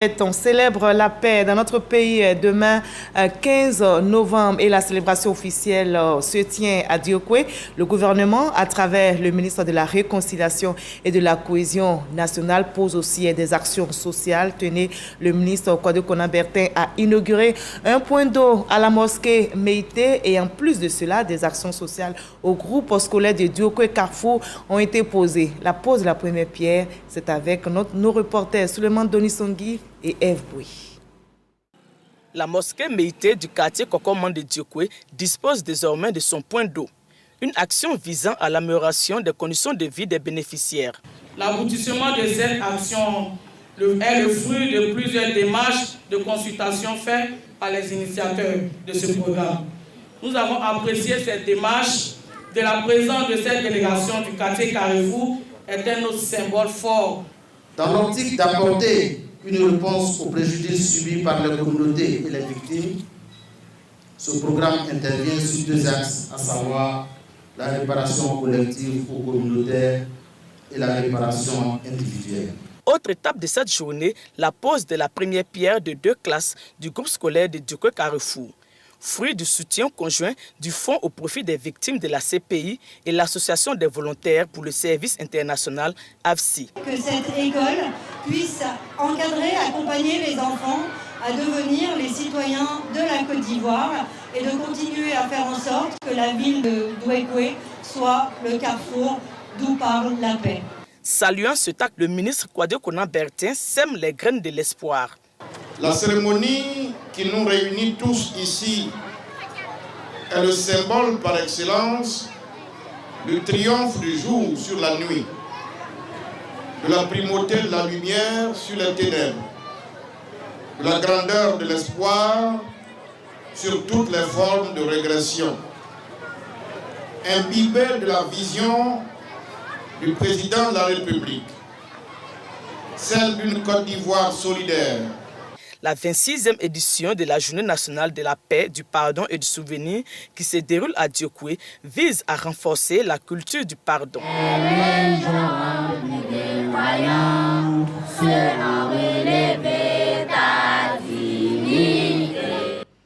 On célèbre la paix dans notre pays demain 15 novembre et la célébration officielle se tient à Diokwe. Le gouvernement, à travers le ministre de la Réconciliation et de la Cohésion nationale, pose aussi des actions sociales. Tenez, le ministre Kwadwo Konan Bertin a inauguré un point d'eau à la mosquée Meïté et en plus de cela, des actions sociales au groupe scolaire de Diokwe Carrefour ont été posées. La pose de la première pierre, c'est avec nos reporters Suleiman Donisongui et Eve Bouy. La mosquée Meïté du quartier Kokoman de Diokwe dispose désormais de son point d'eau. Une action visant à l'amélioration des conditions de vie des bénéficiaires. L'aboutissement de cette action est le fruit de plusieurs démarches de consultation faites par les initiateurs de ce programme. Nous avons apprécié cette démarche de la présence de cette délégation du quartier Carrefour est un autre symbole fort. Dans l'optique d'apporter une réponse aux préjudices subis par les communautés et les victimes, ce programme intervient sur deux axes, à savoir la réparation collective ou communautaire et la réparation individuelle. Autre étape de cette journée, la pose de la première pierre de 2 classes du groupe scolaire de Diokwe Carrefour. Fruit du soutien conjoint du Fonds au profit des victimes de la CPI et l'Association des volontaires pour le service international AFSI. Que cette école puisse encadrer, accompagner les enfants à devenir les citoyens de la Côte d'Ivoire et de continuer à faire en sorte que la ville de Diokwe soit le carrefour d'où parle la paix. Saluant ce acte, le ministre Kwadwo Konan Bertin sème les graines de l'espoir. La cérémonie qui nous réunit tous ici est le symbole par excellence du triomphe du jour sur la nuit, de la primauté de la lumière sur les ténèbres, de la grandeur de l'espoir sur toutes les formes de régression. Imbibé de la vision du président de la République, celle d'une Côte d'Ivoire solidaire. La 26e édition de la Journée nationale de la paix, du pardon et du souvenir qui se déroule à Diokwe vise à renforcer la culture du pardon. Les gens, les